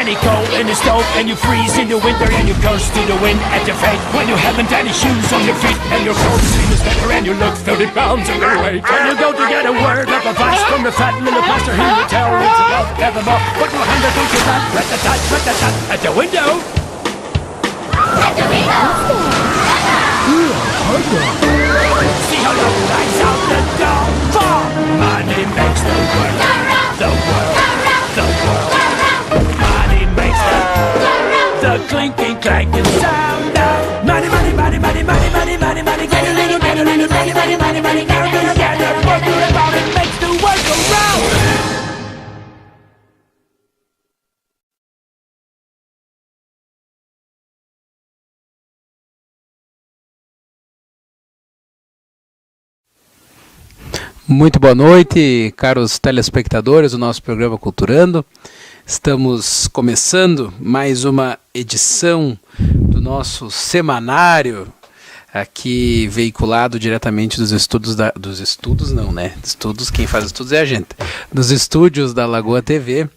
any coal in the stove, and you freeze in the winter, and you curse to the wind at your fate. When you haven't any shoes on your feet, and your clothes seem to better, and you look 30 pounds underweight. When you go to get a word of advice from the fat little pastor, he will tell it's about evermore. But you hand it to your back, rat-a-tat, at the window. At the window. See how love lights out the door. For money makes the world, the world, the world. Money makes the clinking, clanking sound of money, money, money, money, money, money, money, money. Get a little, money, money, money, money, money. Get together, work around, it makes the world go round. Muito boa noite, caros telespectadores do nosso programa Culturando. Estamos começando mais uma edição do nosso semanário, aqui veiculado diretamente dos estudos quem faz estudos é a gente, dos estúdios da Lagoa TV,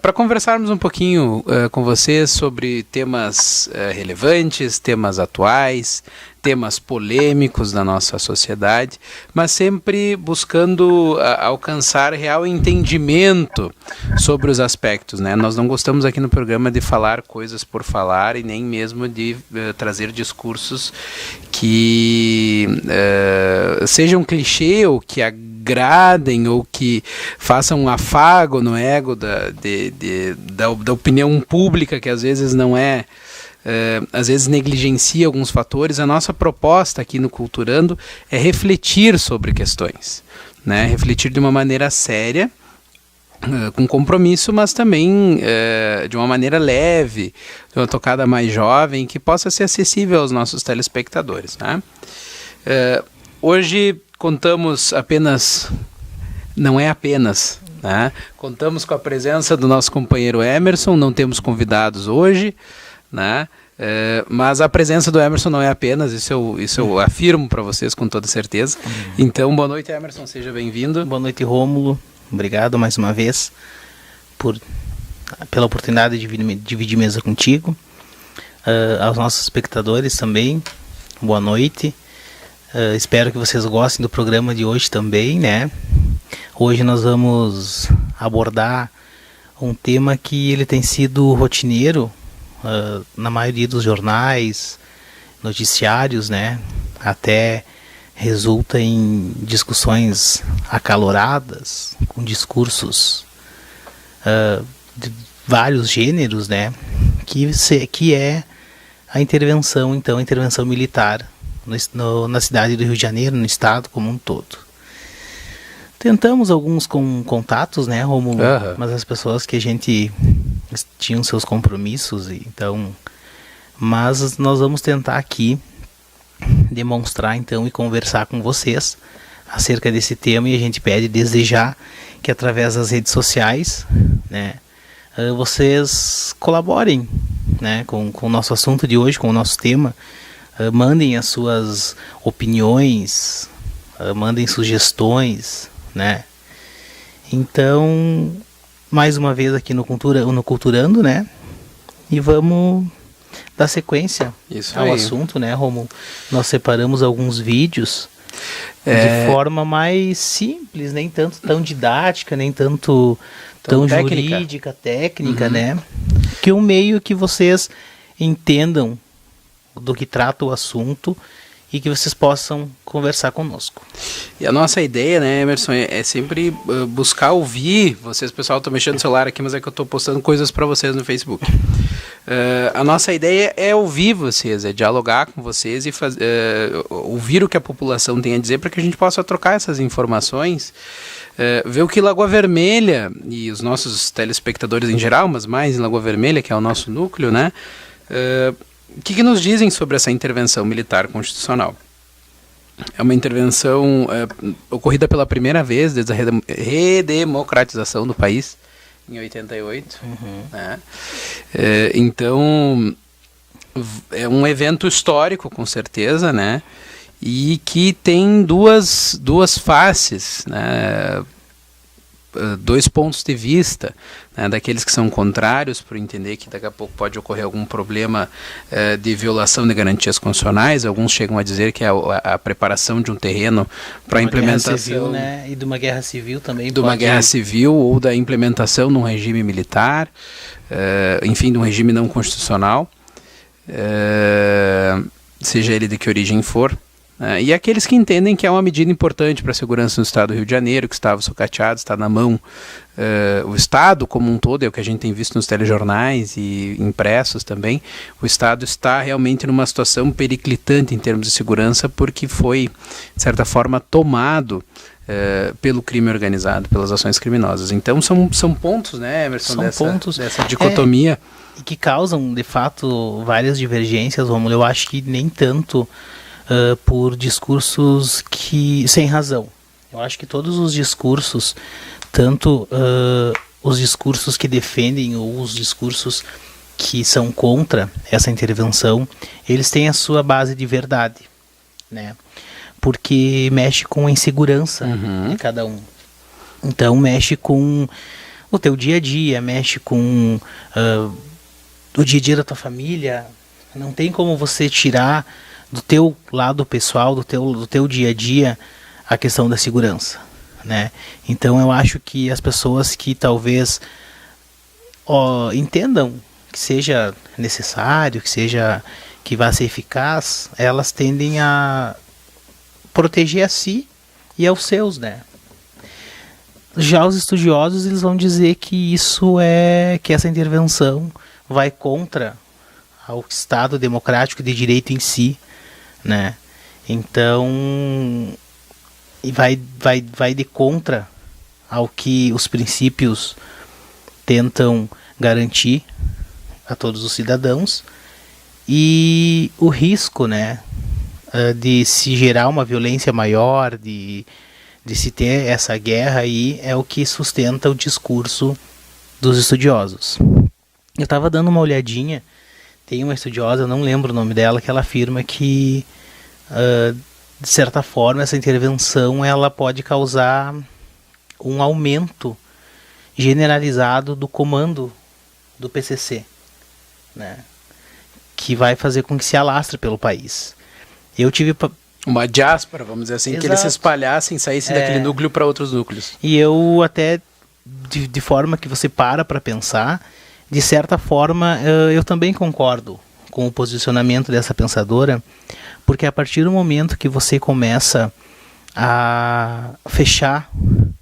para conversarmos um pouquinho com vocês sobre temas relevantes, temas atuais, temas polêmicos da nossa sociedade, mas sempre buscando alcançar real entendimento sobre os aspectos, né? Nós não gostamos aqui no programa de falar coisas por falar e nem mesmo de trazer discursos que sejam clichê ou que agradem ou que façam um afago no ego da opinião pública, que às vezes não é... às vezes negligencia alguns fatores. A nossa proposta aqui no Culturando é refletir sobre questões, né? Refletir de uma maneira séria, com compromisso, mas também de uma maneira leve, de uma tocada mais jovem, que possa ser acessível aos nossos telespectadores, né? Hoje contamos né? Contamos com a presença do nosso companheiro Emerson, não temos convidados hoje, né? Mas a presença do Emerson não é apenas, isso eu afirmo para vocês com toda certeza. Então, boa noite, Emerson, seja bem-vindo. Boa noite, Rômulo, obrigado mais uma vez pela oportunidade de dividir mesa contigo. Aos nossos espectadores também, boa noite. Espero que vocês gostem do programa de hoje também, né? Hoje nós vamos abordar um tema que ele tem sido rotineiro na maioria dos jornais, noticiários, né? Até resulta em discussões acaloradas, com discursos de vários gêneros, né? Que é a intervenção militar na cidade do Rio de Janeiro, no estado como um todo. Tentamos alguns contatos, né, Romulo? Mas as pessoas que a gente tinham seus compromissos, então, mas nós vamos tentar aqui demonstrar então e conversar com vocês acerca desse tema, e a gente pede desde já que através das redes sociais, né, vocês colaborem, né, com o nosso assunto de hoje, com o nosso tema. Mandem as suas opiniões, mandem sugestões, né? Então, mais uma vez aqui no Culturando, né? E vamos dar sequência ao assunto, né, Romulo? Nós separamos alguns vídeos de forma mais simples, nem tanto tão didática, nem tanto tão jurídica, técnica, né? Que um meio que vocês entendam do que trata o assunto e que vocês possam conversar conosco. E a nossa ideia, né, Emerson, é sempre buscar ouvir vocês. Pessoal, estou mexendo no celular aqui, mas é que eu estou postando coisas para vocês no Facebook. A nossa ideia é ouvir vocês, é dialogar com vocês e ouvir o que a população tem a dizer, para que a gente possa trocar essas informações, ver o que Lagoa Vermelha e os nossos telespectadores em geral, mas mais em Lagoa Vermelha, que é o nosso núcleo, né, o que nos dizem sobre essa intervenção militar constitucional. É uma intervenção ocorrida pela primeira vez desde a redemocratização do país, em 88. Né? Então, é um evento histórico, com certeza, né? E que tem duas faces, né? dois pontos de vista, né, daqueles que são contrários, por entender que daqui a pouco pode ocorrer algum problema de violação de garantias constitucionais. Alguns chegam a dizer que a preparação de um terreno para a implementação... Guerra civil, né? E de uma guerra civil também. De uma guerra civil ou da implementação de um regime militar, enfim, de um regime não constitucional, seja ele de que origem for. E aqueles que entendem que é uma medida importante para a segurança do Estado do Rio de Janeiro, que estava sucateado, está na mão, o Estado como um todo, é o que a gente tem visto nos telejornais e impressos também, o Estado está realmente numa situação periclitante em termos de segurança, porque foi, de certa forma, tomado pelo crime organizado, pelas ações criminosas. Então são pontos, né, Emerson, dessa dicotomia. E que causam, de fato, várias divergências, Rômulo. Eu acho que nem tanto por discursos sem razão. Eu acho que todos os discursos, tanto os discursos que defendem ou os discursos que são contra essa intervenção, eles têm a sua base de verdade, né? Porque mexe com a insegurança de cada um. Então mexe com o teu dia a dia, mexe com o dia a dia da tua família. Não tem como você tirar do teu lado pessoal, do teu dia a dia, a questão da segurança, né? Então eu acho que as pessoas que talvez entendam que seja necessário, que vá ser eficaz, elas tendem a proteger a si e aos seus, né? Já os estudiosos, eles vão dizer que que essa intervenção vai contra ao Estado democrático de direito em si, né? Então, e vai de contra ao que os princípios tentam garantir a todos os cidadãos, e o risco, né, de se gerar uma violência maior, de se ter essa guerra aí, é o que sustenta o discurso dos estudiosos. Eu estava dando uma olhadinha, tem uma estudiosa, eu não lembro o nome dela, que ela afirma que, de certa forma, essa intervenção ela pode causar um aumento generalizado do comando do PCC, né? Que vai fazer com que se alastre pelo país. Eu tive uma diáspora, vamos dizer assim. Exato. Que eles se espalhassem, saíssem daquele núcleo para outros núcleos. E eu até, de forma que você para pensar, de certa forma, eu também concordo com o posicionamento dessa pensadora, porque a partir do momento que você começa a fechar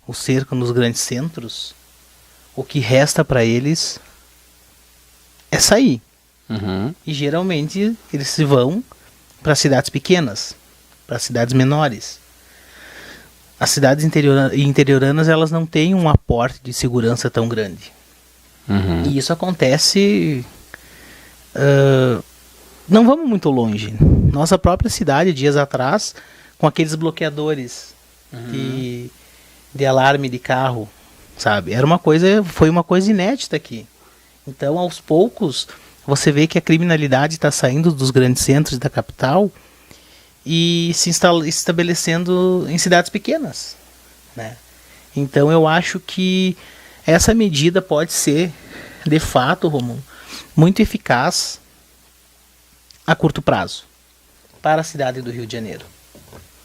o cerco nos grandes centros, o que resta para eles é sair. E geralmente eles se vão para cidades pequenas, para cidades menores. As cidades interioranas, elas não têm um aporte de segurança tão grande. E isso acontece, não vamos muito longe. Nossa própria cidade, dias atrás, com aqueles bloqueadores de alarme de carro, sabe? Foi uma coisa inédita aqui. Então, aos poucos, você vê que a criminalidade está saindo dos grandes centros da capital e se estabelecendo em cidades pequenas, né? Então eu acho que essa medida pode ser, de fato, Romulo, muito eficaz a curto prazo para a cidade do Rio de Janeiro.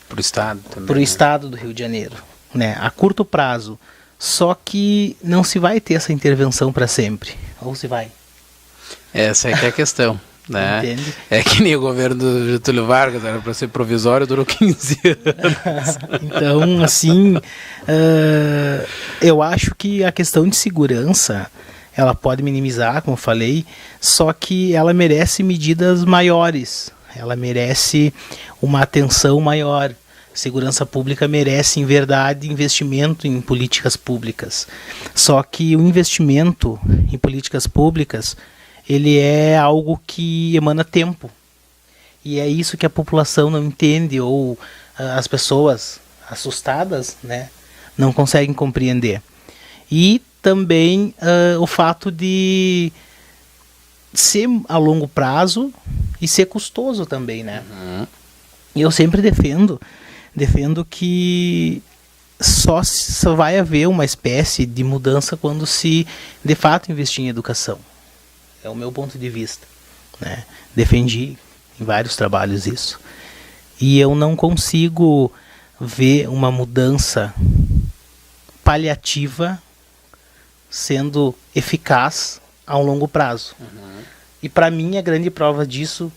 Para o Estado também. Para o Estado do Rio de Janeiro, né? A curto prazo. Só que não se vai ter essa intervenção para sempre. Ou se vai? Essa é que é a questão, né? Entende? É que nem o governo do Getúlio Vargas, era para ser provisório, durou 15 anos. Então, assim, eu acho que a questão de segurança, ela pode minimizar, como eu falei, só que ela merece medidas maiores, ela merece uma atenção maior. Segurança pública merece, em verdade, investimento em políticas públicas. Só que o investimento em políticas públicas, ele é algo que emana tempo. E é isso que a população não entende, ou as pessoas assustadas, né, não conseguem compreender. E também o fato de ser a longo prazo e ser custoso também, né? E eu sempre defendo que só vai haver uma espécie de mudança quando se de fato investir em educação. É o meu ponto de vista, né? Defendi em vários trabalhos isso. E eu não consigo ver uma mudança paliativa sendo eficaz a um longo prazo. E para mim a grande prova disso,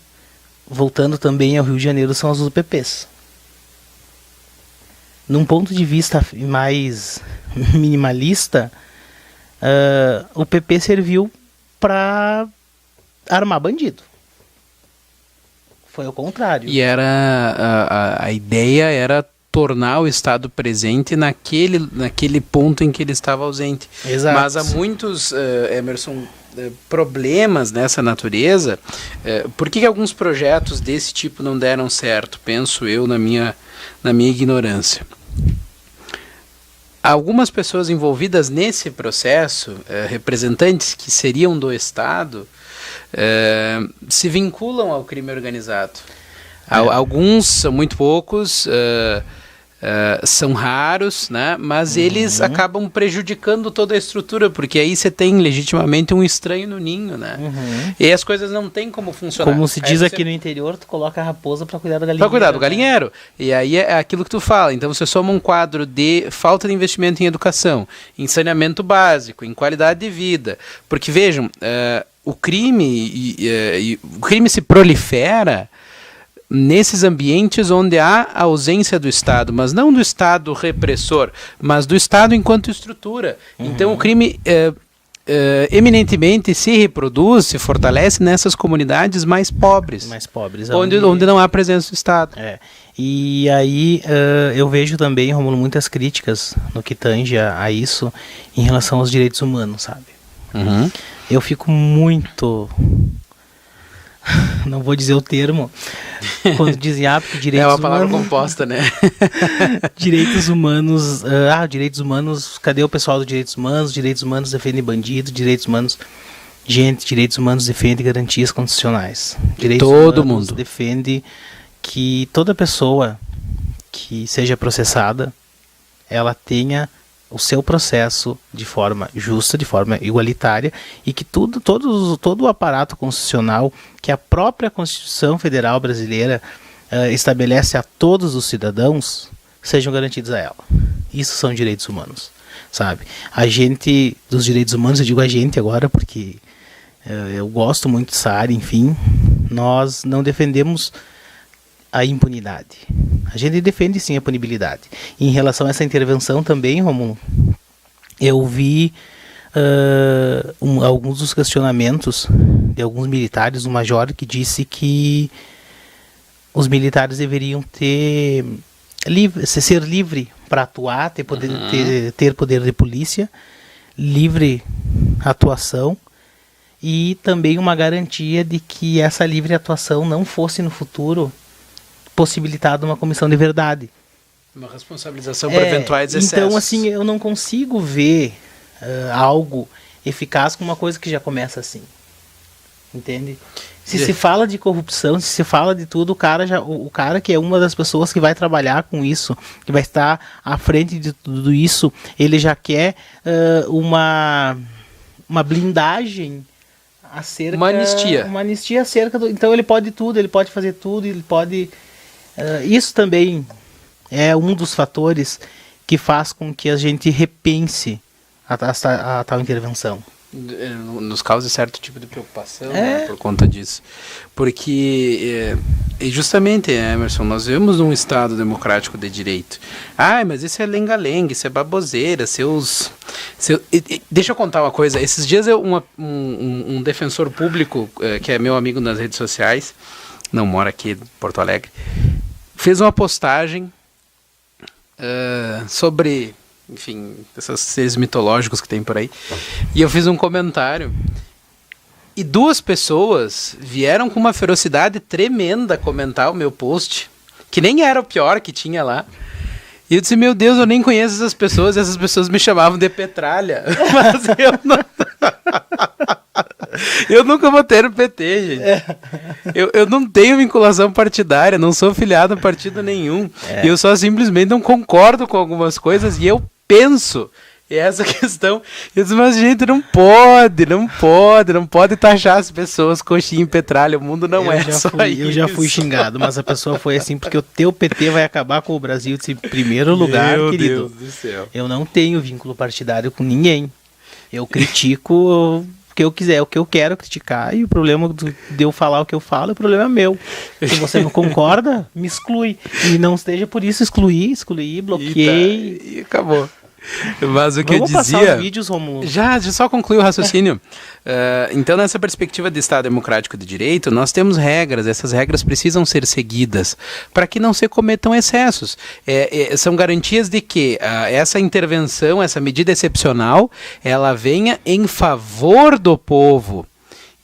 voltando também ao Rio de Janeiro, são as UPPs. Num ponto de vista mais minimalista, o PP serviu para armar bandido. Foi o contrário. E a ideia era tornar o Estado presente naquele ponto em que ele estava ausente. Exato. Mas há muitos, Emerson, problemas nessa natureza. Por que alguns projetos desse tipo não deram certo? Penso eu na minha ignorância. Algumas pessoas envolvidas nesse processo, representantes que seriam do Estado, se vinculam ao crime organizado. Alguns são muito poucos, são raros, né? Mas eles acabam prejudicando toda a estrutura, porque aí você tem legitimamente um estranho no ninho, né? E as coisas não têm como funcionar. Como se diz aqui no interior, tu coloca a raposa para cuidar do galinheiro. Para cuidar do galinheiro. E aí é aquilo que tu fala. Então você soma um quadro de falta de investimento em educação, em saneamento básico, em qualidade de vida. Porque vejam, o crime se prolifera nesses ambientes onde há a ausência do Estado, mas não do Estado repressor, mas do Estado enquanto estrutura. Então o crime eminentemente se reproduz, se fortalece nessas comunidades mais pobres. Onde não há presença do Estado. E aí eu vejo também, Rômulo, muitas críticas no que tange a isso em relação aos direitos humanos, sabe? Eu fico muito... Não vou dizer o termo, quando dizem porque direitos humanos... É uma palavra composta, né? Direitos humanos, direitos humanos, cadê o pessoal dos direitos humanos? Direitos humanos defendem bandido, direitos humanos... Gente, direitos humanos defende garantias constitucionais. Direitos humanos defende que toda pessoa que seja processada, ela tenha o seu processo de forma justa, de forma igualitária, e que todo o aparato constitucional que a própria Constituição Federal Brasileira estabelece a todos os cidadãos sejam garantidos a ela. Isso são direitos humanos, sabe? A gente, dos direitos humanos, eu digo a gente agora porque eu gosto muito dessa área, enfim, nós não defendemos a impunidade. A gente defende sim a punibilidade. E em relação a essa intervenção também, Romulo, eu vi alguns dos questionamentos de alguns militares, um major que disse que os militares deveriam ser livre para atuar, ter poder de polícia, livre atuação, e também uma garantia de que essa livre atuação não fosse no futuro possibilitada uma comissão de verdade. Uma responsabilização por eventuais excessos. Então, assim, eu não consigo ver algo eficaz com uma coisa que já começa assim. Entende? Se fala de corrupção, se fala de tudo, o cara que é uma das pessoas que vai trabalhar com isso, que vai estar à frente de tudo isso, ele já quer uma blindagem acerca... Uma anistia. Uma anistia acerca do... Então ele pode tudo, ele pode fazer tudo, ele pode... isso também é um dos fatores que faz com que a gente repense a tal intervenção. Nos causa certo tipo de preocupação, né, por conta disso. Porque, justamente, Emerson, nós vivemos num Estado democrático de direito. Mas isso é lenga-lenga, isso é baboseira, deixa eu contar uma coisa. Esses dias um defensor público, que é meu amigo nas redes sociais, não mora aqui em Porto Alegre, fez uma postagem sobre, enfim, esses seres mitológicos que tem por aí, e eu fiz um comentário, e 2 pessoas vieram com uma ferocidade tremenda comentar o meu post, que nem era o pior que tinha lá, e eu disse, meu Deus, eu nem conheço essas pessoas, e essas pessoas me chamavam de petralha, mas eu não... Eu nunca votei no PT, gente. Eu não tenho vinculação partidária, não sou filiado a partido nenhum. Eu só simplesmente não concordo com algumas coisas e eu penso. E essa questão, eu disse, mas gente, não pode taxar as pessoas coxinha e petralha, o mundo não é só isso. Eu já fui xingado, mas a pessoa foi assim, porque o teu PT vai acabar com o Brasil em primeiro lugar, Meu querido. Deus do céu. Eu não tenho vínculo partidário com ninguém. Eu critico o que eu quiser, o que eu quero criticar, e o problema de eu falar o que eu falo, o problema é meu. Se você não concorda, me exclui. E não esteja por isso excluir, bloqueei. E acabou. Mas o que Vamos eu dizia... passar os vídeos, Romulo. Já só concluí o raciocínio. Então, nessa perspectiva de Estado democrático de direito, nós temos regras, essas regras precisam ser seguidas para que não se cometam excessos. São garantias de que essa intervenção, essa medida excepcional, ela venha em favor do povo.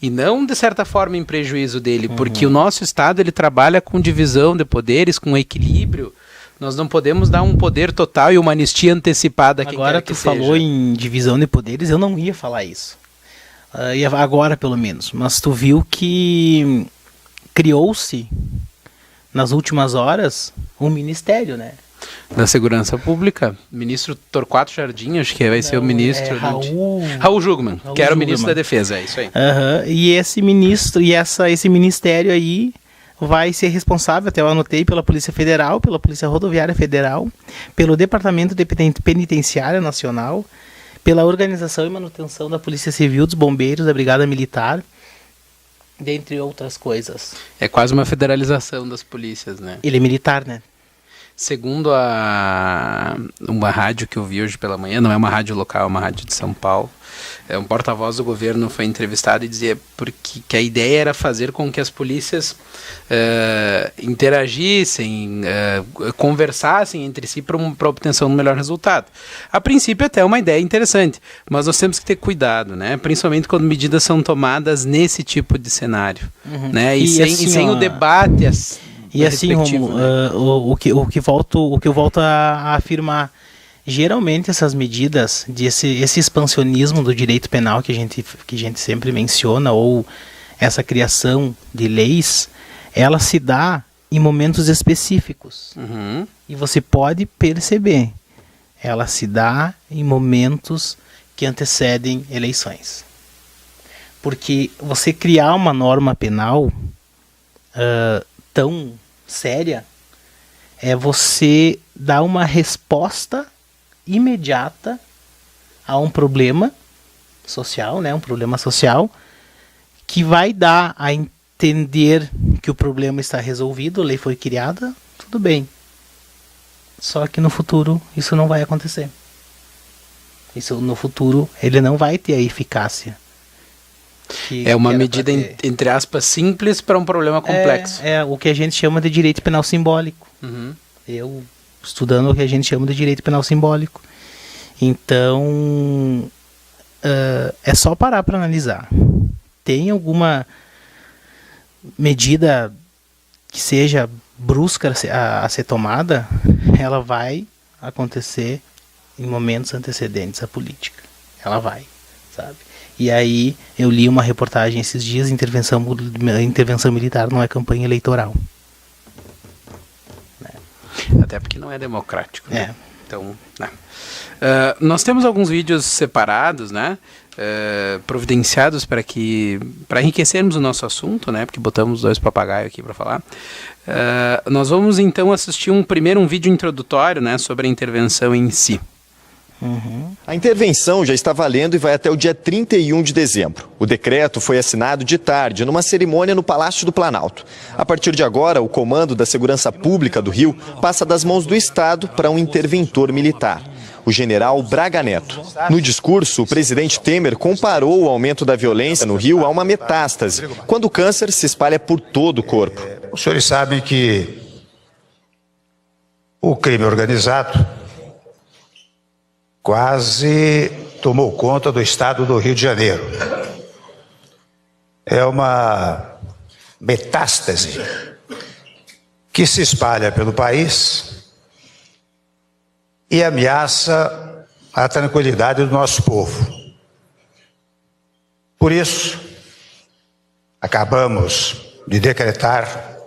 E não, de certa forma, em prejuízo dele, porque o nosso Estado ele trabalha com divisão de poderes, com equilíbrio. Nós não podemos dar um poder total e uma anistia antecipada a quem Agora quer que tu falou em divisão de poderes, eu não ia falar isso. Agora, pelo menos. Mas tu viu que criou-se, nas últimas horas, um ministério, né? Da Segurança Pública, ministro Torquato Jardim, acho que vai ser o ministro... Raul Jungmann, que era o ministro da Defesa, é isso aí. E esse ministro, esse ministério aí vai ser responsável, até eu anotei, pela Polícia Federal, pela Polícia Rodoviária Federal, pelo Departamento de Penitenciária Nacional, pela organização e manutenção da Polícia Civil, dos Bombeiros, da Brigada Militar, dentre outras coisas. É quase uma federalização das polícias, né? Ele é militar, né? Segundo uma rádio que eu vi hoje pela manhã, não é uma rádio local, é uma rádio de São Paulo, um porta-voz do governo foi entrevistado e dizia que a ideia era fazer com que as polícias interagissem, conversassem entre si para a obtenção do melhor resultado. A princípio até é uma ideia interessante, mas nós temos que ter cuidado, né? Principalmente quando medidas são tomadas nesse tipo de cenário, né? E sem o debate... E assim, Romulo, né? o que eu volto a afirmar, geralmente essas medidas, esse expansionismo do direito penal que a gente sempre menciona, ou essa criação de leis, ela se dá em momentos específicos. E você pode perceber, ela se dá em momentos que antecedem eleições. Porque você criar uma norma penal tão séria é você dar uma resposta imediata a um problema social, né? Um problema social que vai dar a entender que o problema está resolvido, a lei foi criada, tudo bem. Só que no futuro isso não vai acontecer. Isso no futuro ele não vai ter a eficácia. É uma medida, entre aspas, simples para um problema complexo. É o que a gente chama de direito penal simbólico. Eu estudando o que a gente chama de direito penal simbólico. Então, é só parar para analisar. Tem alguma medida que seja brusca a ser tomada, ela vai acontecer em momentos antecedentes à política. Ela vai, sabe? E aí eu li uma reportagem esses dias, intervenção militar não é campanha eleitoral. Até porque não é democrático, né? Então, nós temos alguns vídeos separados, né? Providenciados para enriquecermos o nosso assunto, né? Porque botamos 2 papagaios aqui para falar. Nós vamos então assistir um vídeo introdutório, né? Sobre a intervenção em si. A intervenção já está valendo e vai até o dia 31 de dezembro. O decreto foi assinado de tarde, numa cerimônia no Palácio do Planalto. A partir de agora, o comando da Segurança Pública do Rio passa das mãos do Estado para um interventor militar, o general Braga Neto. No discurso, o presidente Temer comparou o aumento da violência no Rio a uma metástase, quando o câncer se espalha por todo o corpo. Os senhores sabem que o crime organizado quase tomou conta do estado do Rio de Janeiro. É uma metástase que se espalha pelo país e ameaça a tranquilidade do nosso povo. Por isso, Acabamos de decretar,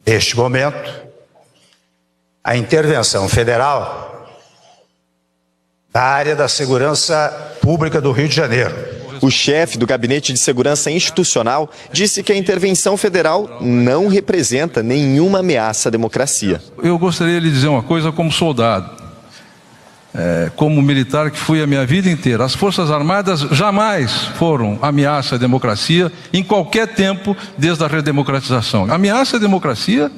neste momento, a intervenção federal da área da segurança pública do Rio de Janeiro. O chefe do Gabinete de Segurança Institucional disse que a intervenção federal não representa nenhuma ameaça à democracia. Eu gostaria de lhe dizer uma coisa como soldado, como militar que fui a minha vida inteira. As Forças Armadas jamais foram ameaça à democracia em qualquer tempo desde a redemocratização. A ameaça à democracia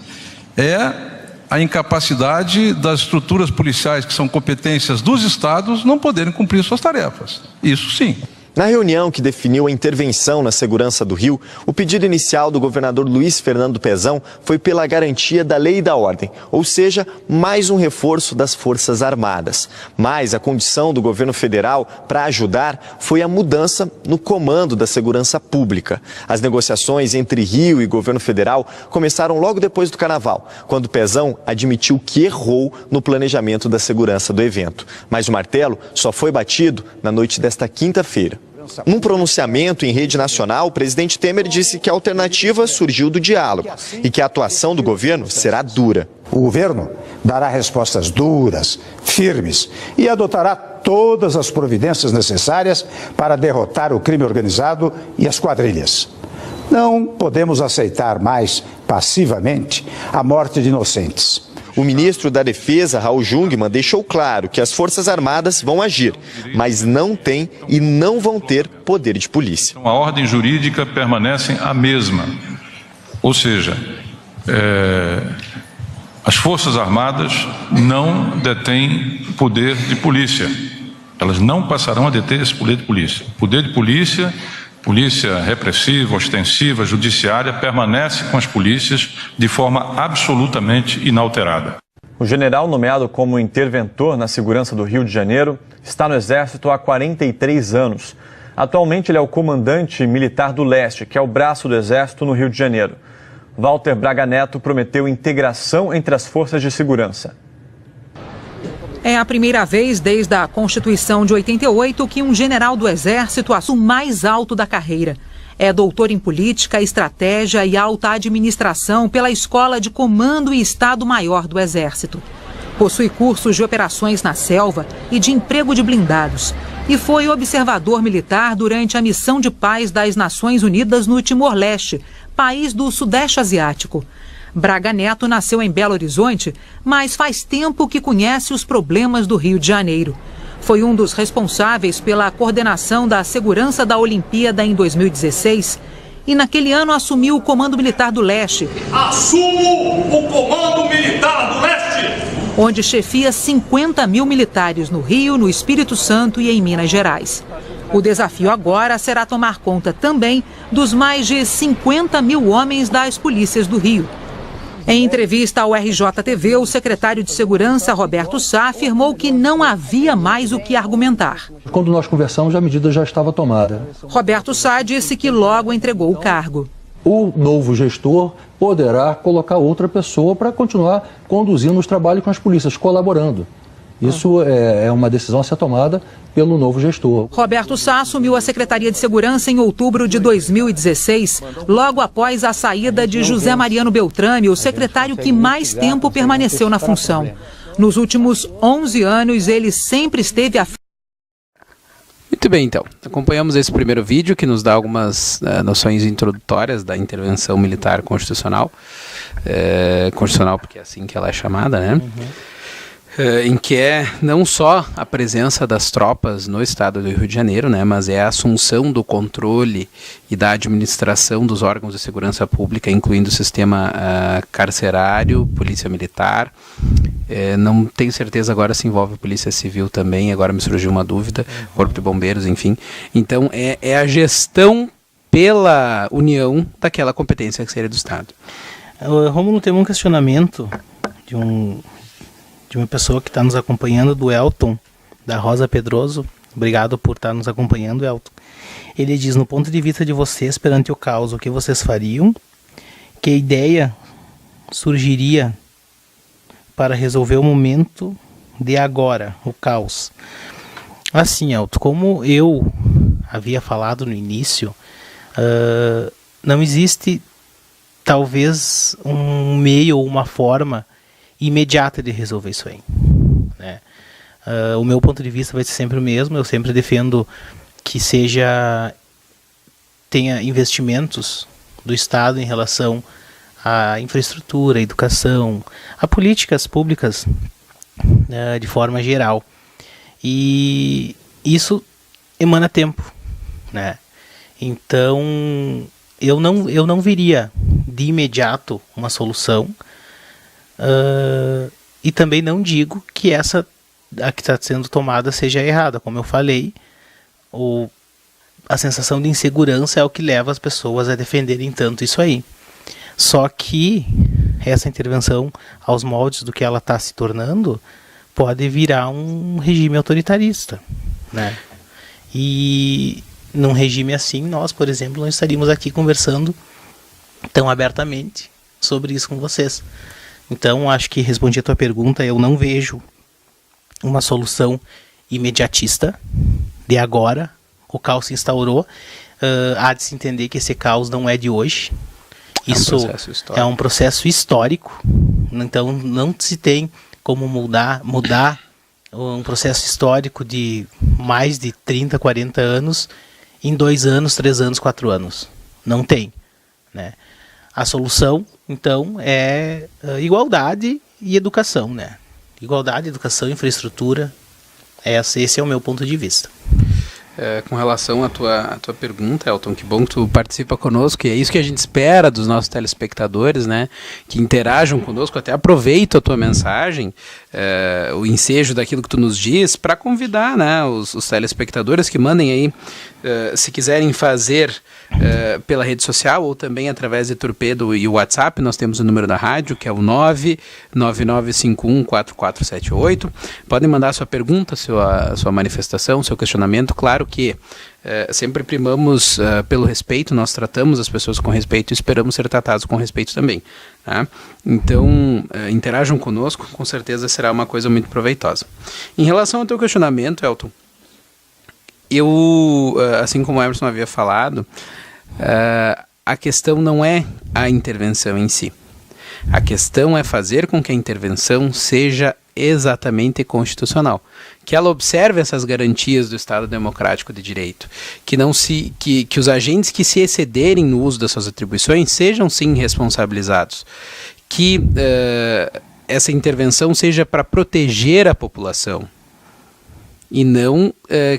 é a incapacidade das estruturas policiais, que são competências dos estados, não poderem cumprir suas tarefas. Isso sim. Na reunião que definiu a intervenção na segurança do Rio, o pedido inicial do governador Luiz Fernando Pezão foi pela garantia da lei e da ordem, ou seja, mais um reforço das Forças Armadas. Mas a condição do governo federal para ajudar foi a mudança no comando da segurança pública. As negociações entre Rio e governo federal começaram logo depois do Carnaval, quando Pezão admitiu que errou no planejamento da segurança do evento. Mas o martelo só foi batido na noite desta quinta-feira. Num pronunciamento em rede nacional, o presidente Temer disse que a alternativa surgiu do diálogo e que a atuação do governo será dura. O governo dará respostas duras, firmes e adotará todas as providências necessárias para derrotar o crime organizado e as quadrilhas. Não podemos aceitar mais passivamente a morte de inocentes. O ministro da Defesa, Raul Jungmann, deixou claro que as Forças Armadas vão agir, mas não têm e não vão ter poder de polícia. A ordem jurídica permanece a mesma, ou seja, as Forças Armadas não detêm poder de polícia. Elas não passarão a deter esse poder de polícia. O poder de polícia repressiva, ostensiva, judiciária, permanece com as polícias de forma absolutamente inalterada. O general nomeado como interventor na segurança do Rio de Janeiro está no Exército há 43 anos. Atualmente ele é o comandante militar do Leste, que é o braço do Exército no Rio de Janeiro. Walter Braga Neto prometeu integração entre as forças de segurança. É a primeira vez desde a Constituição de 88 que um general do Exército assume o mais alto da carreira. É doutor em Política, Estratégia e Alta Administração pela Escola de Comando e Estado-Maior do Exército. Possui cursos de operações na selva e de emprego de blindados. E foi observador militar durante a missão de paz das Nações Unidas no Timor-Leste, país do Sudeste Asiático. Braga Neto nasceu em Belo Horizonte, mas faz tempo que conhece os problemas do Rio de Janeiro. Foi um dos responsáveis pela coordenação da segurança da Olimpíada em 2016 e naquele ano assumiu o Comando Militar do Leste. Assumo o Comando Militar do Leste! Onde chefia 50 mil militares no Rio, no Espírito Santo e em Minas Gerais. O desafio agora será tomar conta também dos mais de 50 mil homens das polícias do Rio. Em entrevista ao RJTV, o secretário de Segurança, Roberto Sá, afirmou que não havia mais o que argumentar. Quando nós conversamos, a medida já estava tomada. Roberto Sá disse que logo entregou o cargo. O novo gestor poderá colocar outra pessoa para continuar conduzindo os trabalhos com as polícias, colaborando. Isso é uma decisão a ser tomada pelo novo gestor. Roberto Sá assumiu a Secretaria de Segurança em outubro de 2016, logo após a saída de José Mariano Beltrame, o secretário que mais tempo permaneceu na função. Nos últimos 11 anos, ele sempre esteve à frente. Muito bem, então. Acompanhamos esse primeiro vídeo que nos dá algumas noções introdutórias da intervenção militar constitucional. Constitucional porque é assim que ela é chamada, né? Em que é não só a presença das tropas no estado do Rio de Janeiro, né, mas é a assunção do controle e da administração dos órgãos de segurança pública, incluindo o sistema carcerário, polícia militar. Não tenho certeza agora se envolve polícia civil também, agora me surgiu uma dúvida, corpo de bombeiros, enfim. Então é a gestão pela União daquela competência que seria do Estado. Rômulo, tem um questionamento de uma pessoa que está nos acompanhando, do Elton, da Rosa Pedroso. Obrigado por estar nos acompanhando, Elton. Ele diz, no ponto de vista de vocês perante o caos, o que vocês fariam? Que ideia surgiria para resolver o momento de agora, o caos? Assim, Elton, como eu havia falado no início, não existe talvez um meio ou uma forma imediata de resolver isso aí, né? O meu ponto de vista vai ser sempre o mesmo. Eu sempre defendo que tenha investimentos do Estado em relação à infraestrutura, à educação, a políticas públicas, de forma geral. E isso emana tempo, né? Então eu não viria de imediato uma solução, e também não digo que a que está sendo tomada seja errada. Como eu falei, a sensação de insegurança é o que leva as pessoas a defenderem tanto isso aí. Só que essa intervenção, aos moldes do que ela está se tornando, pode virar um regime autoritarista, né? E num regime assim, nós, por exemplo, não estaríamos aqui conversando tão abertamente sobre isso com vocês. Então, acho que respondi a tua pergunta. Eu não vejo uma solução imediatista de agora. O caos se instaurou. Há de se entender que esse caos não é de hoje. Isso é um processo histórico. Então, não se tem como mudar um processo histórico de mais de 30, 40 anos em 2 anos, 3 anos, 4 anos. Não tem, né? A solução, então, é igualdade e educação, né? Igualdade, educação, infraestrutura. Esse é o meu ponto de vista. Com relação à tua pergunta, Elton, que bom que tu participa conosco, e é isso que a gente espera dos nossos telespectadores, né? Que interajam conosco, até aproveito a tua mensagem, o ensejo daquilo que tu nos diz, para convidar, né, os telespectadores que mandem aí, se quiserem fazer pela rede social ou também através de Torpedo e o WhatsApp. Nós temos o número da rádio, que é o 999514478. Podem mandar sua pergunta, sua manifestação, seu questionamento. Claro que sempre primamos pelo respeito, nós tratamos as pessoas com respeito e esperamos ser tratados com respeito também, tá? Então, interajam conosco, com certeza será uma coisa muito proveitosa. Em relação ao teu questionamento, Elton, eu, assim como o Emerson havia falado, a questão não é a intervenção em si. A questão é fazer com que a intervenção seja exatamente constitucional, que ela observe essas garantias do Estado Democrático de Direito, que os agentes que se excederem no uso das suas atribuições sejam sim responsabilizados, que essa intervenção seja para proteger a população e não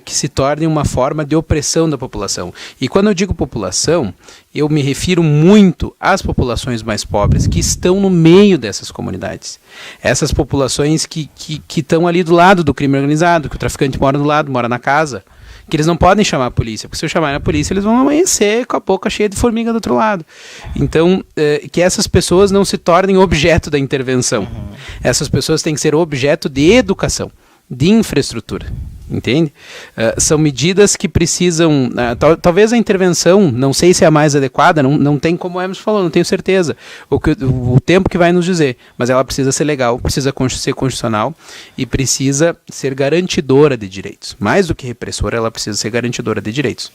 que se torne uma forma de opressão da população. E quando eu digo população, eu me refiro muito às populações mais pobres que estão no meio dessas comunidades. Essas populações que estão ali do lado do crime organizado, que o traficante mora do lado, mora na casa, que eles não podem chamar a polícia, porque se eu chamar a polícia eles vão amanhecer com a boca cheia de formiga do outro lado. Então, que essas pessoas não se tornem objeto da intervenção. Essas pessoas têm que ser objeto de educação, de infraestrutura, entende? São medidas que precisam, talvez a intervenção, não sei se é a mais adequada, não tem, como o Emerson falou, não tenho certeza o tempo que vai nos dizer, mas ela precisa ser legal, precisa ser constitucional e precisa ser garantidora de direitos. Mais do que repressora, ela precisa ser garantidora de direitos.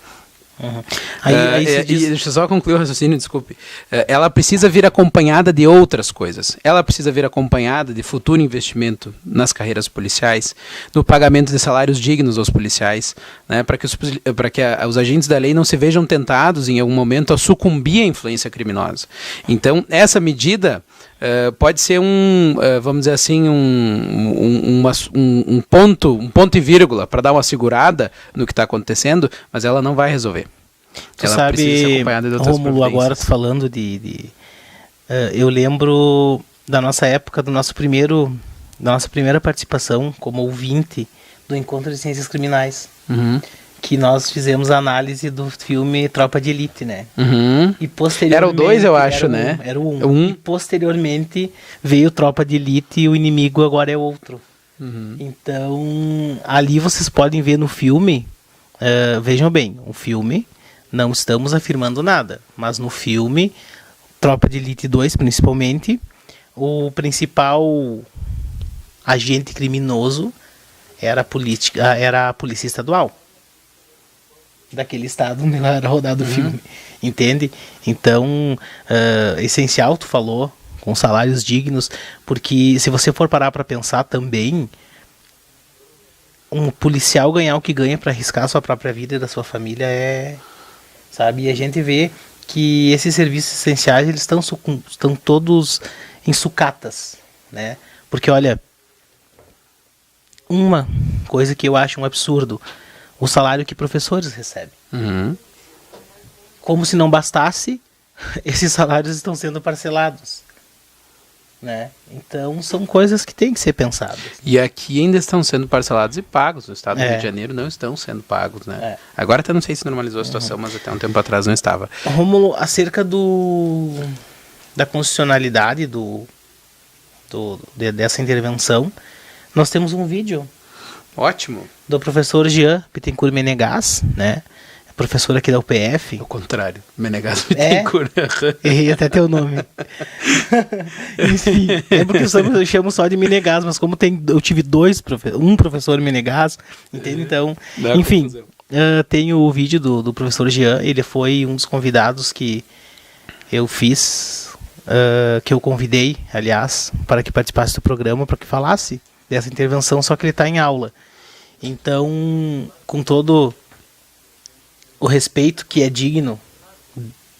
Deixa eu só concluir o raciocínio, desculpe. Ela precisa vir acompanhada de outras coisas. Ela precisa vir acompanhada de futuro investimento nas carreiras policiais, no pagamento de salários dignos aos policiais, né, para que os agentes da lei não se vejam tentados em algum momento a sucumbir à influência criminosa. Então, essa medida pode ser vamos dizer assim, um ponto e vírgula para dar uma segurada no que está acontecendo, mas ela não vai resolver. Tu ela sabe, precisa ser acompanhada de outras Rômulo, agora falando eu lembro da nossa época, da nossa primeira participação como ouvinte do Encontro de Ciências Criminais, que nós fizemos a análise do filme Tropa de Elite, né? E posteriormente... Era o 2, eu acho, né? Era o 1. E posteriormente veio Tropa de Elite e o inimigo agora é outro. Então, ali vocês podem ver no filme, vejam bem, o filme, não estamos afirmando nada, mas no filme, Tropa de Elite 2 principalmente, o principal agente criminoso era a polícia estadual. daquele estado onde era rodado o filme, entende? Então, essencial, tu falou, com salários dignos, porque se você for parar para pensar também, um policial ganhar o que ganha para arriscar a sua própria vida e da sua família sabe? E a gente vê que esses serviços essenciais, eles estão todos em sucatas, né? Porque, olha, uma coisa que eu acho um absurdo, o salário que professores recebem. Como se não bastasse, esses salários estão sendo parcelados, né? Então são coisas que têm que ser pensadas. E aqui ainda estão sendo parcelados e pagos. No estado do Rio de Janeiro não estão sendo pagos, né? Agora até não sei se normalizou a situação, mas até um tempo atrás não estava. Rômulo, acerca da constitucionalidade dessa intervenção, nós temos um vídeo. Ótimo. Do professor Jean Bittencourt Menegas, né? Professor aqui da UPF. Ao contrário, Menegas Bittencourt. Errei até teu nome. Enfim, porque eu chamo só de Menegas, mas como eu tive um professor Menegas, entende? Então, enfim, tem o vídeo do professor Jean, ele foi um dos convidados que eu fiz, que eu convidei, aliás, para que participasse do programa, para que falasse dessa intervenção, só que ele está em aula. Então, com todo o respeito que é digno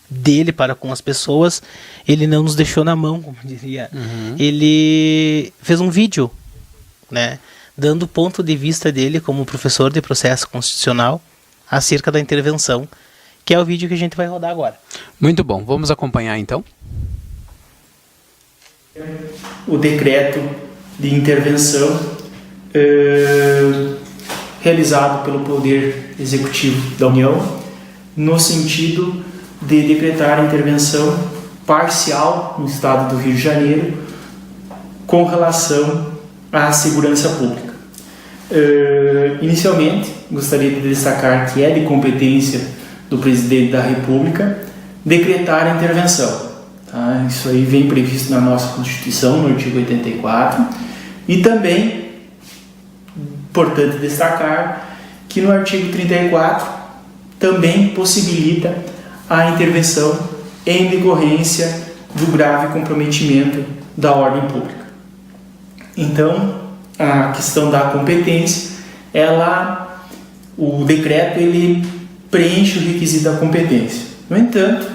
dele para com as pessoas, ele não nos deixou na mão, como diria. Ele fez um vídeo, né, dando o ponto de vista dele como professor de processo constitucional acerca da intervenção, que é o vídeo que a gente vai rodar agora. Muito bom, vamos acompanhar então. O decreto de intervenção realizado pelo Poder Executivo da União, no sentido de decretar a intervenção parcial no Estado do Rio de Janeiro com relação à segurança pública. Inicialmente, gostaria de destacar que é de competência do Presidente da República decretar a intervenção. Tá? Isso aí vem previsto na nossa Constituição, no artigo 84, e também importante destacar que no artigo 34 também possibilita a intervenção em decorrência do grave comprometimento da ordem pública. Então, a questão da competência, o decreto ele preenche o requisito da competência. No entanto,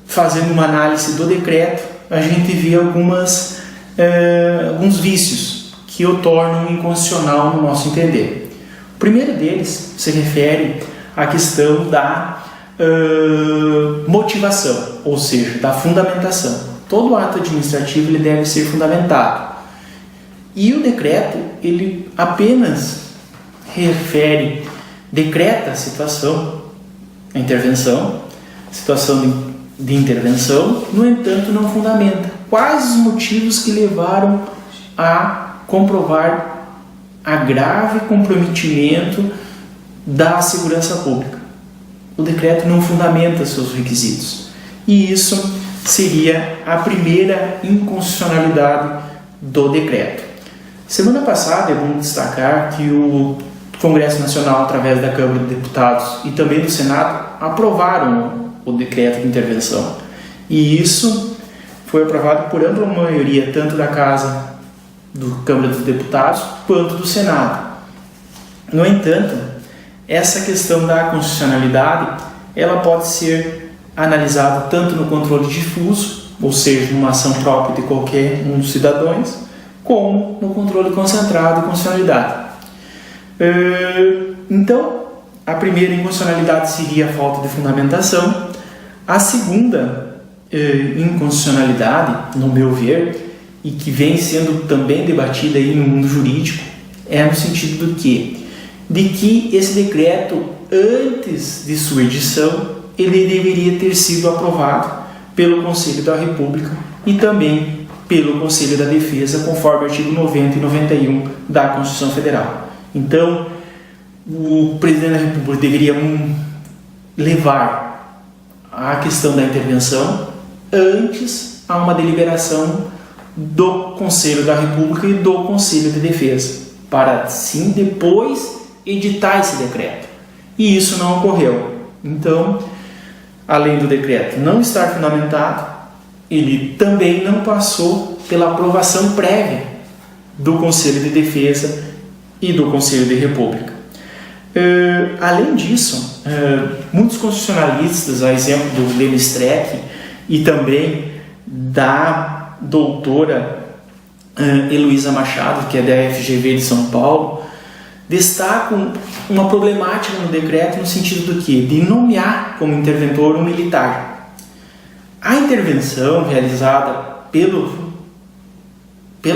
fazendo uma análise do decreto, a gente vê alguns vícios que o tornam inconstitucional no nosso entender. O primeiro deles se refere à questão da motivação, ou seja, da fundamentação. Todo ato administrativo ele deve ser fundamentado. E o decreto ele apenas decreta a situação, a intervenção, situação de intervenção, no entanto não fundamenta quais os motivos que levaram a comprovar a grave comprometimento da segurança pública. O decreto não fundamenta seus requisitos. E isso seria a primeira inconstitucionalidade do decreto. Semana passada é bom destacar que o Congresso Nacional, através da Câmara de Deputados e também do Senado, aprovaram o decreto de intervenção. E isso foi aprovado por ampla maioria, tanto da Casa do Câmara dos Deputados quanto do Senado. No entanto, essa questão da constitucionalidade ela pode ser analisada tanto no controle difuso, ou seja, numa ação própria de qualquer um dos cidadãos, como no controle concentrado de constitucionalidade. Então, a primeira inconstitucionalidade seria a falta de fundamentação. A segunda inconstitucionalidade, no meu ver, e que vem sendo também debatida aí no mundo jurídico, é no sentido de que esse decreto, antes de sua edição, ele deveria ter sido aprovado pelo Conselho da República e também pelo Conselho da Defesa, conforme o artigo 90 e 91 da Constituição Federal. Então, o Presidente da República deveria levar a questão da intervenção antes a uma deliberação do Conselho da República e do Conselho de Defesa, para sim depois editar esse decreto. e isso não ocorreu. Então, além do decreto não estar fundamentado, ele também não passou pela aprovação prévia do Conselho de Defesa e do Conselho de República. Além disso, muitos constitucionalistas, a exemplo do Lênin Streck e também da doutora Heloísa Machado, que é da FGV de São Paulo, destacam uma problemática no decreto no sentido do quê? De nomear como interventor um militar. A intervenção realizada pela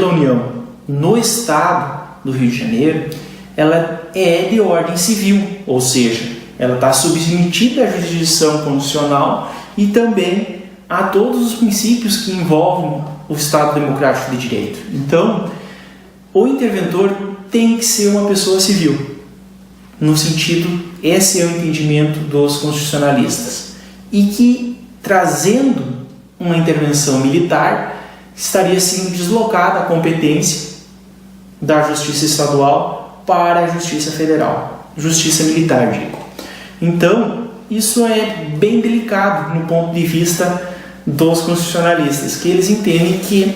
União no Estado do Rio de Janeiro, ela é de ordem civil, ou seja, ela está submetida à jurisdição constitucional e também a todos os princípios que envolvem o Estado Democrático de Direito. Então, o interventor tem que ser uma pessoa civil, no sentido, esse é o entendimento dos constitucionalistas, e que, trazendo uma intervenção militar, estaria sendo deslocada a competência da Justiça Estadual para a Justiça Federal, Justiça Militar, digo. Então, isso é bem delicado no ponto de vista dos constitucionalistas, que eles entendem que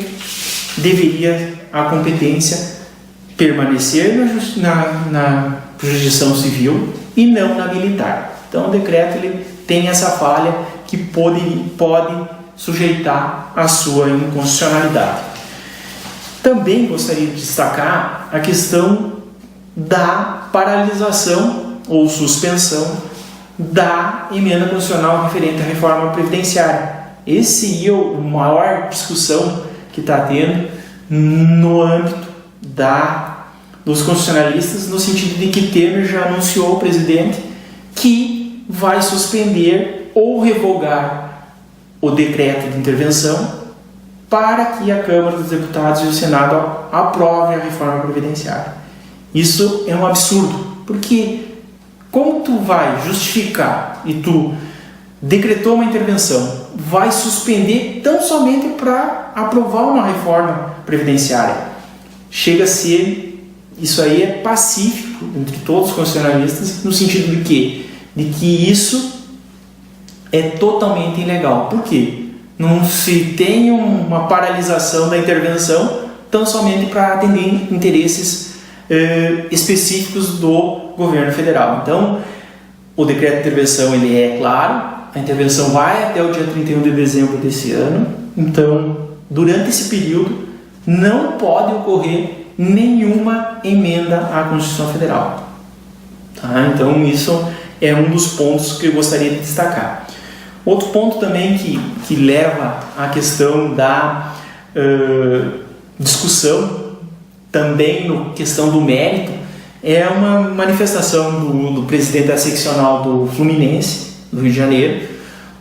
deveria a competência permanecer na jurisdição civil e não na militar. Então, o decreto ele tem essa falha que pode sujeitar a sua inconstitucionalidade. Também gostaria de destacar a questão da paralisação ou suspensão da emenda constitucional referente à reforma previdenciária. Esse é a maior discussão que está tendo no âmbito dos constitucionalistas, no sentido de que Temer já anunciou o presidente que vai suspender ou revogar o decreto de intervenção para que a Câmara dos Deputados e o Senado aprovem a reforma previdenciária. Isso é um absurdo, porque como tu vai justificar e tu decretou uma intervenção, vai suspender tão somente para aprovar uma reforma previdenciária? Chega a ser, isso aí é pacífico entre todos os constitucionalistas, no sentido de quê? De que isso é totalmente ilegal. Por quê? Não se tem uma paralisação da intervenção tão somente para atender interesses específicos do governo federal. Então, o decreto de intervenção ele é claro, a intervenção vai até o dia 31 de dezembro desse ano. Então, durante esse período, não pode ocorrer nenhuma emenda à Constituição Federal. Tá? Então, isso é um dos pontos que eu gostaria de destacar. Outro ponto também que leva à questão da discussão, também na questão do mérito, é uma manifestação do presidente da seccional do Fluminense, do Rio de Janeiro,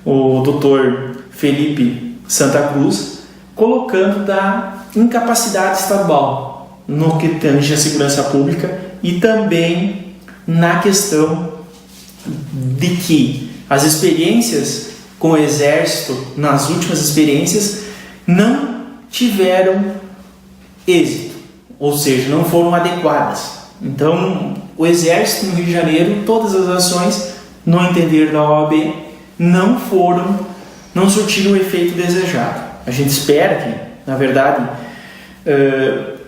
o Dr. Felipe Santa Cruz, colocando da incapacidade estadual no que tange a segurança pública e também na questão de que as experiências com o Exército, nas últimas experiências, não tiveram êxito, ou seja, não foram adequadas. Então, o Exército no Rio de Janeiro, todas as ações, no entender da OAB, não surtiram o efeito desejado. A gente espera que, na verdade,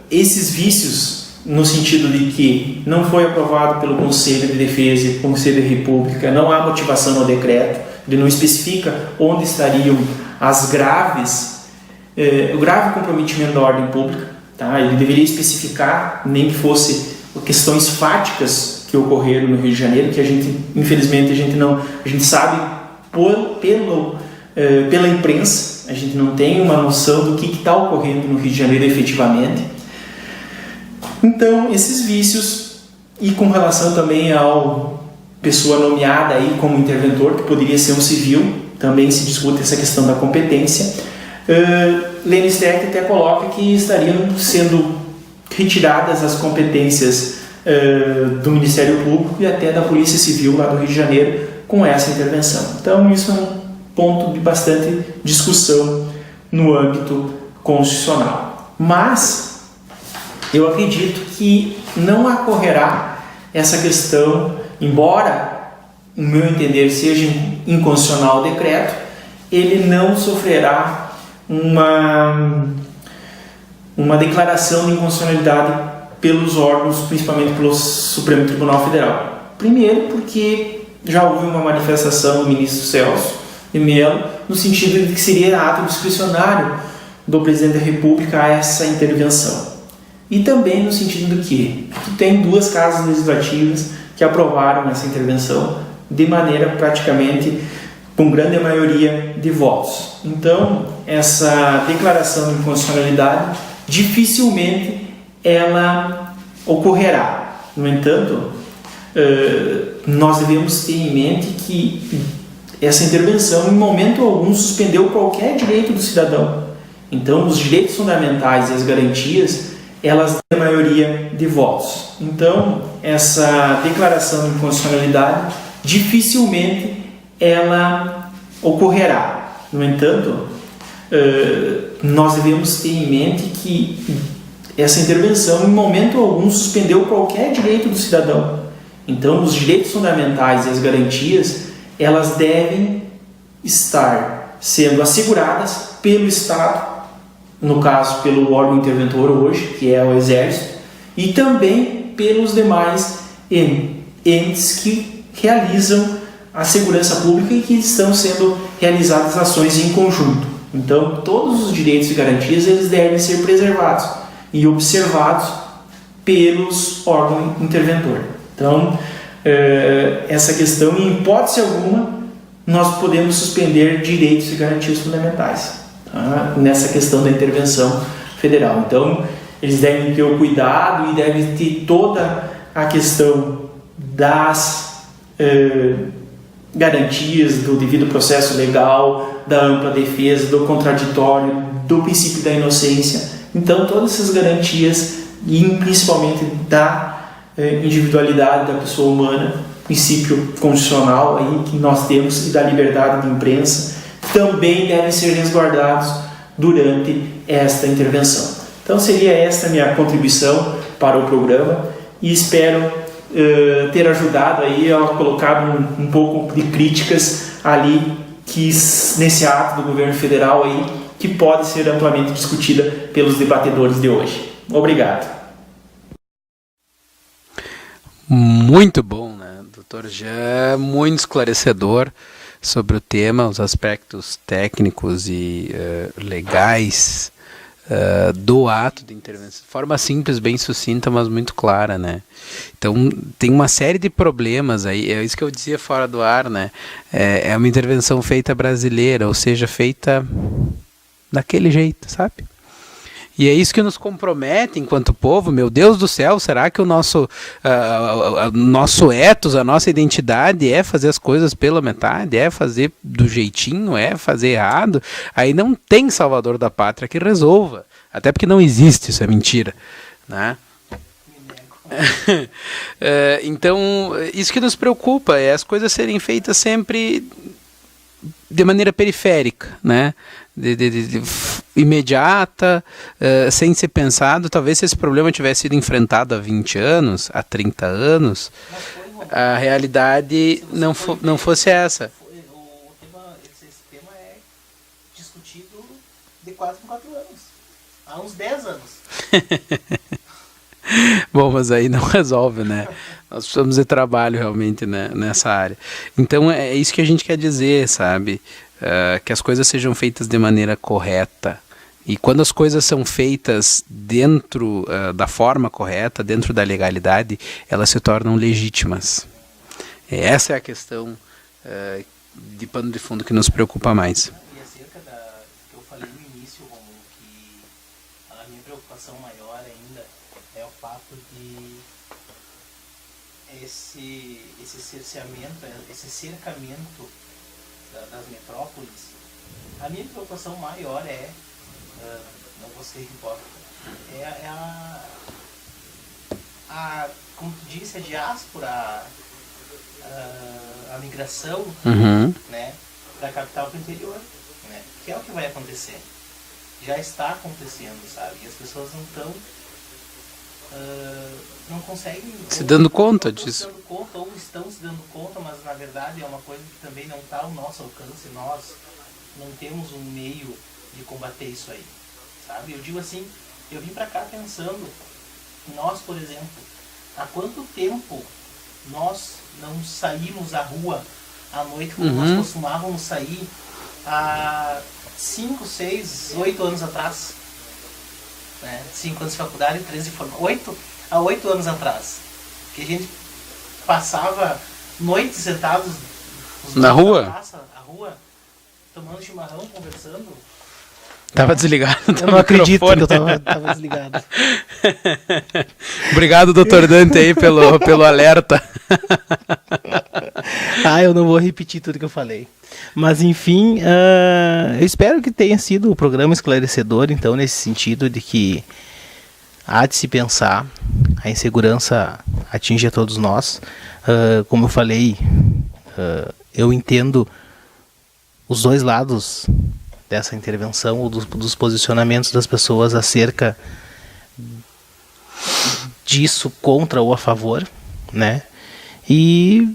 esses vícios, no sentido de que não foi aprovado pelo Conselho de Defesa e Conselho de República, não há motivação no decreto, ele não especifica onde estariam o grave comprometimento da ordem pública, tá? Ele deveria especificar, nem que fosse questões fáticas que ocorreram no Rio de Janeiro, que a gente, infelizmente, a gente sabe pela imprensa, a gente não tem uma noção do que está ocorrendo no Rio de Janeiro efetivamente. Então, esses vícios, e com relação também ao pessoa nomeada aí como interventor, que poderia ser um civil, também se discute essa questão da competência. Lênin Streck até coloca que estariam sendo retiradas as competências do Ministério Público e até da Polícia Civil lá do Rio de Janeiro com essa intervenção. Então, isso é um ponto de bastante discussão no âmbito constitucional. Mas eu acredito que não ocorrerá essa questão, embora o meu entender, seja inconstitucional o decreto, ele não sofrerá uma declaração de inconstitucionalidade pelos órgãos, principalmente pelo Supremo Tribunal Federal. Primeiro, porque já houve uma manifestação do ministro Celso de Mello no sentido de que seria ato discricionário do presidente da República a essa intervenção. E também no sentido do que tem 2 casas legislativas que aprovaram essa intervenção de maneira praticamente com grande maioria de votos. Então, essa declaração de inconstitucionalidade dificilmente ela ocorrerá. No entanto, nós devemos ter em mente que essa intervenção, em momento algum, suspendeu qualquer direito do cidadão. Então, os direitos fundamentais e as garantias, elas têm a maioria de votos. Então, essa declaração de inconstitucionalidade dificilmente ela ocorrerá. No entanto, nós devemos ter em mente que essa intervenção, em momento algum, suspendeu qualquer direito do cidadão. Então, os direitos fundamentais e as garantias, elas devem estar sendo asseguradas pelo Estado, no caso, pelo órgão interventor hoje, que é o Exército, e também pelos demais entes que realizam a segurança pública e que estão sendo realizadas ações em conjunto. Então, todos os direitos e garantias, eles devem ser preservados e observados pelos órgãos interventor. Então, essa questão, em hipótese alguma, nós podemos suspender direitos e garantias fundamentais, tá? Nessa questão da intervenção federal. Então, eles devem ter o cuidado e devem ter toda a questão das garantias do devido processo legal, da ampla defesa, do contraditório, do princípio da inocência. Então, todas essas garantias, e principalmente da individualidade da pessoa humana, princípio constitucional aí que nós temos, e da liberdade de imprensa, também devem ser resguardados durante esta intervenção. Então, seria esta a minha contribuição para o programa, e espero ter ajudado aí a colocar um pouco de críticas ali que nesse ato do governo federal aí, que pode ser amplamente discutida pelos debatedores de hoje. Obrigado. Muito bom, né? Doutor Jean, muito esclarecedor sobre o tema, os aspectos técnicos e legais do ato de intervenção. Forma simples, bem sucinta, mas muito clara, né? Então, tem uma série de problemas aí, é isso que eu dizia fora do ar, né? É uma intervenção feita brasileira, ou seja, feita daquele jeito, sabe? E é isso que nos compromete enquanto povo. Meu Deus do céu, será que o nosso ethos, a nossa identidade é fazer as coisas pela metade, é fazer do jeitinho, é fazer errado? Aí não tem salvador da pátria que resolva, até porque não existe, isso é mentira, né? Então, isso que nos preocupa é as coisas serem feitas sempre de maneira periférica, né? Imediata, sem ser pensado. Talvez se esse problema tivesse sido enfrentado há 20 anos, há 30 anos, a realidade não fosse essa. Esse tema é discutido de 4 em 4 anos, há uns 10 anos. Bom, mas aí não resolve, né? Nós precisamos de trabalho realmente, né, nessa área. Então é isso que a gente quer dizer, sabe? Que as coisas sejam feitas de maneira correta. E quando as coisas são feitas dentro da forma correta, dentro da legalidade, elas se tornam legítimas. Essa é a questão de pano de fundo que nos preocupa mais. E acerca que eu falei no início, Romulo, que a minha preocupação maior ainda é o fato de esse cerceamento, esse cercamento das metrópoles. A minha preocupação maior não vou ser hipócrita, como tu disse, a diáspora, a migração, né, da capital para o interior, né, que é o que vai acontecer. Já está acontecendo, sabe? E as pessoas não conseguem... Se dando conta disso. Se dando conta, ou estão se dando conta, mas na verdade é uma coisa que também não está ao nosso alcance. Nós não temos um meio de combater isso aí, sabe? Eu digo assim, eu vim pra cá pensando, nós, por exemplo, há quanto tempo nós não saímos à rua à noite como nós costumávamos sair há 5, 6, 8 anos atrás, né? 5 anos de faculdade, 13 de formação, há 8 anos atrás, que a gente passava noites sentados na rua, praça, a rua, tomando chimarrão, conversando. Tava desligado. Eu não acredito que eu tava desligado. Obrigado, Dr. Dante, aí, pelo alerta. Eu não vou repetir tudo que eu falei. Mas, enfim, eu espero que tenha sido o programa esclarecedor, então, nesse sentido de que há de se pensar, a insegurança atinge a todos nós. Como eu falei, eu entendo os dois lados dessa intervenção, ou dos posicionamentos das pessoas acerca disso, contra ou a favor, né? E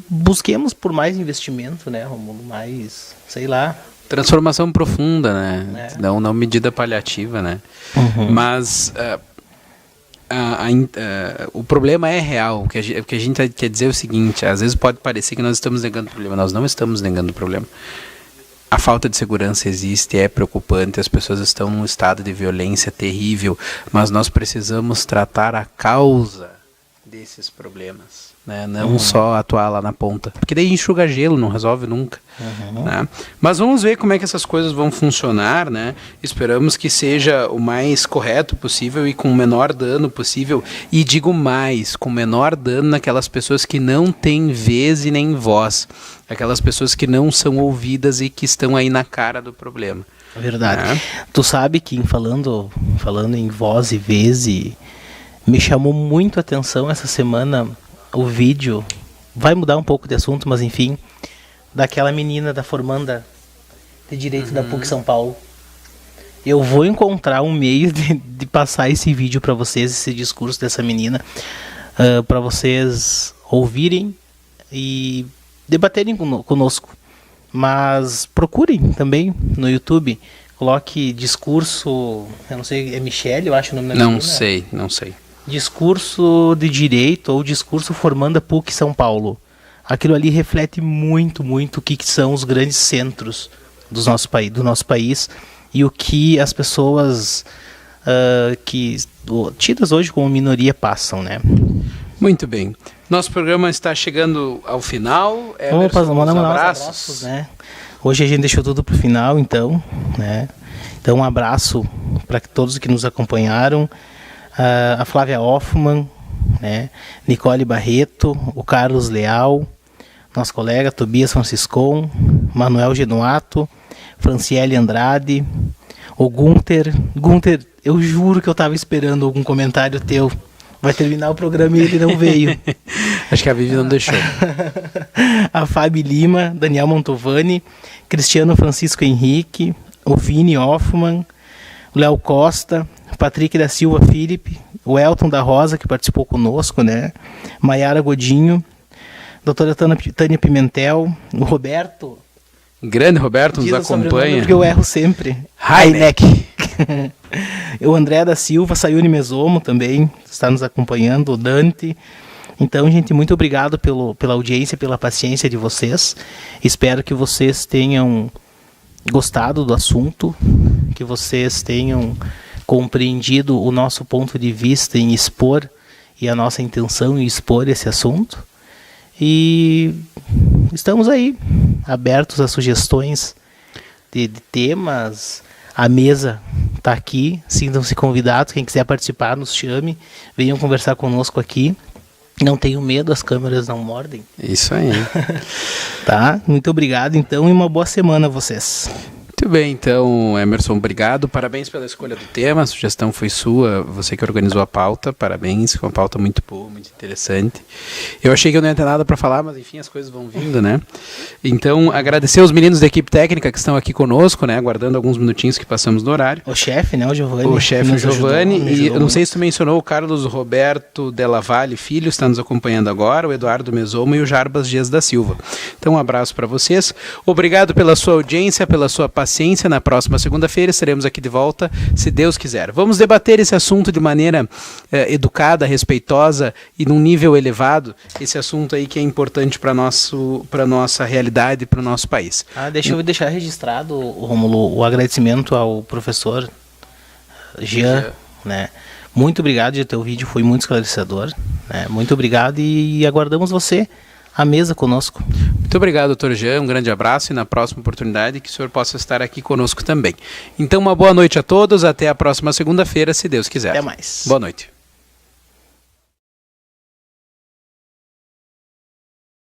busquemos por mais investimento, né, Romulo? Mais, sei lá. Transformação profunda, né? Não medida paliativa, né? Mas o problema é real. O que a gente quer dizer é o seguinte: às vezes pode parecer que nós estamos negando o problema. Nós não estamos negando o problema. A falta de segurança existe, é preocupante, as pessoas estão num estado de violência terrível, mas nós precisamos tratar a causa desses problemas, né? Não só atuar lá na ponta, porque daí enxuga gelo, não resolve nunca, né? Mas vamos ver como é que essas coisas vão funcionar, né? Esperamos que seja o mais correto possível e com o menor dano possível, e digo mais, com o menor dano naquelas pessoas que não têm vez e nem voz, aquelas pessoas que não são ouvidas e que estão aí na cara do problema. É verdade. Tu sabe que falando em voz e vez, me chamou muito a atenção essa semana o vídeo, vai mudar um pouco de assunto, mas enfim, daquela menina da formanda de Direito da PUC São Paulo. Eu vou encontrar um meio de passar esse vídeo para vocês, esse discurso dessa menina, para vocês ouvirem e debaterem conosco. Mas procurem também no YouTube, coloque discurso, eu não sei, é Michelle, eu acho o nome da menina. Não sei. Discurso de Direito ou discurso formanda PUC São Paulo. Aquilo ali reflete muito, muito o que são os grandes centros do nosso país e o que as pessoas tidas hoje como minoria passam, né? Muito bem. Nosso programa está chegando ao final. Vamos mandar abraços, né? Hoje a gente deixou tudo para o final, então, né? Então um abraço para todos que nos acompanharam. A Flávia Hoffmann, né? Nicole Barreto, o Carlos Leal, nosso colega Tobias Franciscon, Manuel Genuato, Franciele Andrade, o Gunther, eu juro que eu estava esperando algum comentário teu. Vai terminar o programa e ele não veio. Acho que a Vivi não deixou. A Fábio Lima, Daniel Montovani, Cristiano Francisco Henrique, o Vini Hoffmann, o Léo Costa, Patrick da Silva Felipe, o Elton da Rosa, que participou conosco, né? Maiara Godinho, doutora Tânia Pimentel, o Roberto. Grande Roberto, nos acompanha. Porque eu erro sempre. Heineck. O André da Silva, Sayuri Mesomo também está nos acompanhando, o Dante. Então, gente, muito obrigado pela audiência, pela paciência de vocês. Espero que vocês tenham gostado do assunto, que vocês tenham compreendido o nosso ponto de vista em expor e a nossa intenção em expor esse assunto. E estamos aí, abertos a sugestões de temas. A mesa está aqui, sintam-se convidados. Quem quiser participar, nos chame, venham conversar conosco aqui. Não tenham medo, as câmeras não mordem. Isso aí. Tá? Muito obrigado, então, e uma boa semana a vocês. Muito bem, então, Emerson, obrigado. Parabéns pela escolha do tema, a sugestão foi sua, você que organizou a pauta, parabéns, foi uma pauta muito boa, muito interessante. Eu achei que eu não ia ter nada para falar, mas enfim, as coisas vão vindo, né? Então, agradecer aos meninos da equipe técnica que estão aqui conosco, né, aguardando alguns minutinhos que passamos no horário. O chefe, né, o Giovanni. O chefe, o Giovanni, ajudou, e eu não sei se tu mencionou o Carlos Roberto Della Valle Filho, está nos acompanhando agora, o Eduardo Mesomo e o Jarbas Dias da Silva. Então, um abraço para vocês. Obrigado pela sua audiência, pela sua paciência. Na próxima segunda-feira estaremos aqui de volta, se Deus quiser. Vamos debater esse assunto de maneira educada, respeitosa e num nível elevado, esse assunto aí que é importante para nossa realidade e para o nosso país. Deixa eu deixar registrado, Rômulo, o agradecimento ao professor Jean, né? Muito obrigado de ter o vídeo, foi muito esclarecedor, né? Muito obrigado e aguardamos você à mesa conosco. Muito obrigado, doutor Jean, um grande abraço e na próxima oportunidade que o senhor possa estar aqui conosco também. Então, uma boa noite a todos, até a próxima segunda-feira, se Deus quiser. Até mais. Boa noite.